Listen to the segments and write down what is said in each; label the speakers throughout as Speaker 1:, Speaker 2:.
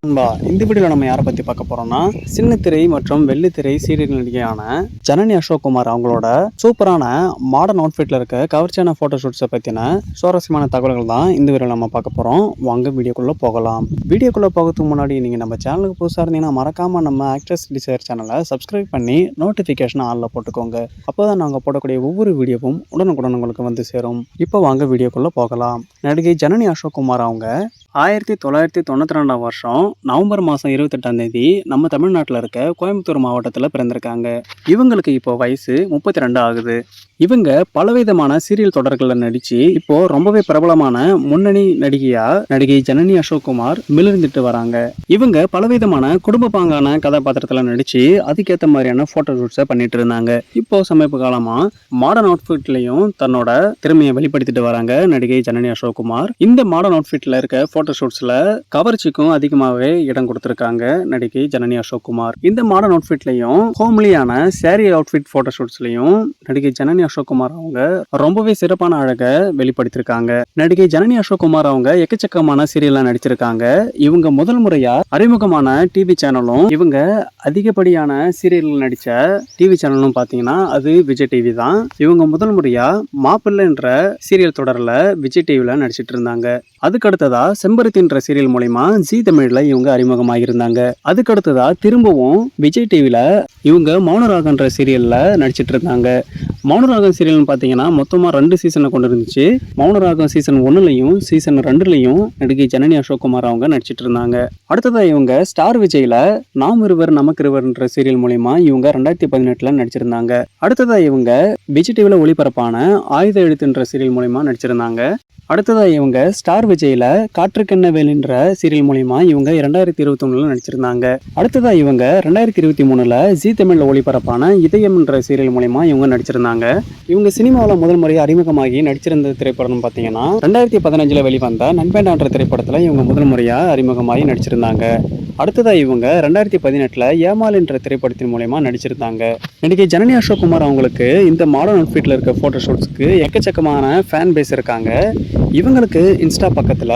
Speaker 1: இந்த வீடியோவில் நம்ம யாரை பற்றி பார்க்க போகிறோம்னா சின்னத்திரை மற்றும் வெள்ளித்திரை சீரியல் நடிகையான ஜனனி அசோக்குமார் அவங்களோட சூப்பரான மாடர்ன் அவுட்ஃபிட்டில் இருக்க கவர்ச்சியான ஃபோட்டோஷூட்ஸை பற்றின சுவாரஸ்யமான தகவல்கள் தான் இந்த வீடியோவில் நம்ம பார்க்க போகிறோம். வாங்க வீடியோக்குள்ளே போகலாம். வீடியோக்குள்ளே போகிறதுக்கு முன்னாடி நீங்கள் நம்ம சேனலுக்கு புதுசாக இருந்தீங்கன்னா மறக்காமல் நம்ம ஆக்ட்ரஸ் டிசைர் சேனலை சப்ஸ்கிரைப் பண்ணி நோட்டிஃபிகேஷனை ஆனில் போட்டுக்கோங்க. அப்போ தான் நாங்கள் போடக்கூடிய ஒவ்வொரு வீடியோவும் உடனுக்குடன் உங்களுக்கு வந்து சேரும். இப்போ வாங்க வீடியோக்குள்ளே போகலாம். நடிகை ஜனனி அசோக்குமார் அவங்க 1992 வருஷம் நவம்பர் மாதம் 28 நம்ம தமிழ்நாட்டில் இருக்க கோயம்புத்தூர் மாவட்டத்தில் பிறந்திருக்காங்க. இவங்களுக்கு இப்போ வயசு 32 ஆகுது. இவங்க பலவிதமான சீரியல் தொடர்களில் நடிச்சு இப்போ ரொம்பவே பிரபலமான முன்னணி நடிகை ஜனனி அசோக்குமார் மிளிர்ந்துட்டு வராங்க. இவங்க பலவிதமான குடும்ப பாங்கான கதாபாத்திரத்தில் நடிச்சு அதுக்கேற்ற மாதிரியான போட்டோ ஷூட்ஸை பண்ணிட்டு இருந்தாங்க. இப்போ சமீப காலமா மாடர்ன் அவுட்ஃபிட்லையும் தன்னோட திறமையை வெளிப்படுத்திட்டு வராங்க நடிகை ஜனனி அசோக்குமார். இந்த மாடர்ன் அவுட்ஃபிட்ல இருக்க போட்டோ ஷூட்ஸ்ல கவர்ச்சிக்கும் அதிகமாகவே இடம் கொடுத்திருக்காங்க நடிகை ஜனனி அசோக்குமார். இந்த மாடர்ன் அவுட்ஃபிட்லையும் ஹோம்லியான சாரி அவுட்ஃபிட் போட்டோ ஷூட்ஸ்லையும் நடிகை ஜனனி அசோக்குமார் அவங்க ரொம்பவே சிறப்பான அழகை வெளிப்படுத்திருக்காங்க. நடிகை ஜனனி அசோக்குமார் அவங்க எக்கச்சக்கமான சீரியல்ல நடிச்சிருக்காங்க. இவங்க முதல் முறையா அறிமுகமான டிவி சேனலும் இவங்க அதிகப்படியான சீரியல் நடிச்ச டிவி சேனலும் பாத்தீங்கன்னா அது விஜய் டிவி தான். இவங்க முதல் முறையா மாப்பிள்ளைன்ற சீரியல் தொடர்ல விஜய் டிவில நடிச்சிட்டு இருந்தாங்க. அதுக்கு அடுத்ததா செம்பருத்தின்ற சீரியல் மூலமா ஜி தமிழ்ல இவங்க அறிமுகமாகிருந்தாங்க. அதுக்கு அடுத்ததா திரும்பவும் விஜய் டிவில இவங்க மௌனராகன்ற சீரியல்ல நடிச்சிட்டு இருந்தாங்க. மௌனராகம் சீரியல் பாத்தீங்கன்னா மொத்தமா 2 சீசனை கொண்டு இருந்துச்சு. மௌனராகம் சீசன் 1லயும் சீசன் 2லயும் நடிகை ஜனனி அசோக்குமார் அவங்க நடிச்சிட்டு இருந்தாங்க. அடுத்ததா இவங்க ஸ்டார் விஜய்ல நாம் இருவர் நமக்கு இருவர்ன்ற சீரியல் மூலமா இவங்க 2018 நடிச்சிருந்தாங்க. அடுத்ததா இவங்க விஜய் டிவில ஒளிபரப்பான ஆயுத எழுத்துன்ற சீரியல் மூலமா நடிச்சிருந்தாங்க. அடுத்ததா இவங்க ஸ்டார் விஜய்ல காற்றுக்கென்ன வேலின்ற சீரியல் மூலமா இவங்க 2021 நடிச்சிருந்தாங்க. அடுத்ததா இவங்க 2023 ஜி தமிழ்ல ஒளிபரப்பான இதயம்ன்ற சீரியல் மூலமா இவங்க நடிச்சிருந்தாங்க. இவங்க சினிமாவில் முதல் முறையாக அறிமுகமாகி நடிச்சிருந்த திரைப்படம் பார்த்தீங்கன்னா 2015 வெளிவந்த நண்பேண்டான்ற திரைப்படத்துல இவங்க முதல் முறையா அறிமுகமாகி நடிச்சிருந்தாங்க. அடுத்ததா இவங்க 2018 ஏமால் என்ற திரைப்படத்தின் மூலமா நடிச்சிருந்தாங்க. நடிகை ஜனனி அசோக்குமார் அவங்களுக்கு இந்த மாடர்ன் அவுட்ஃபிட்ல இருக்க போட்டோ ஷூட்ஸ்க்கு எக்கச்சக்கமான ஃபேன் பேஸ் இருக்காங்க. இவங்களுக்கு இன்ஸ்டா பக்கத்துல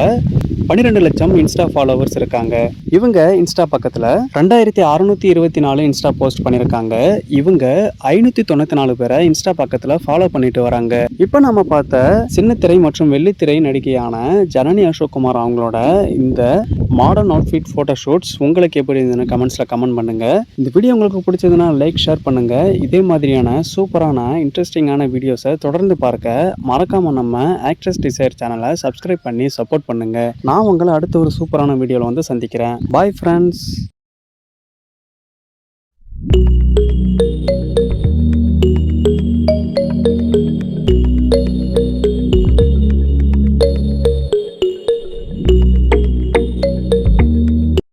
Speaker 1: 12 லட்சம் இன்ஸ்டா ஃபாலோவர்ஸ் இருக்காங்க. இவங்க இன்ஸ்டா பக்கத்துல 2624 இன்ஸ்டா போஸ்ட் பண்ணிருக்காங்க. இவங்க 594 பேரை இன்ஸ்டா பக்கத்துல ஃபாலோ பண்ணிட்டு வராங்க. இப்ப நம்ம பார்த்த சின்னத்திரை மற்றும் வெள்ளித்திரை நடிகையான ஜனனி அசோக்குமார் அவங்களோட இந்த மாடர்ன் அவுட்ஃபிட் போட்டோ ஷூட்ஸ் உங்களுக்கு எப்படி இருந்ததுன்னு கமெண்ட்ஸ்ல கமெண்ட் பண்ணுங்க. இந்த வீடியோ உங்களுக்கு பிடிச்சதுன்னா லைக் ஷேர் பண்ணுங்க. இதே மாதிரியான சூப்பரான இன்ட்ரெஸ்டிங்கான வீடியோஸை தொடர்ந்து பார்க்க மறக்காம நம்ம ஆக்ட்ரஸ் டிசைர் சேனலை சப்ஸ்கிரைப் பண்ணி சப்போர்ட் பண்ணுங்க. நான் உங்களை அடுத்த ஒரு சூப்பரான வீடியோவில் வந்து சந்திக்கிறேன். Bye friends.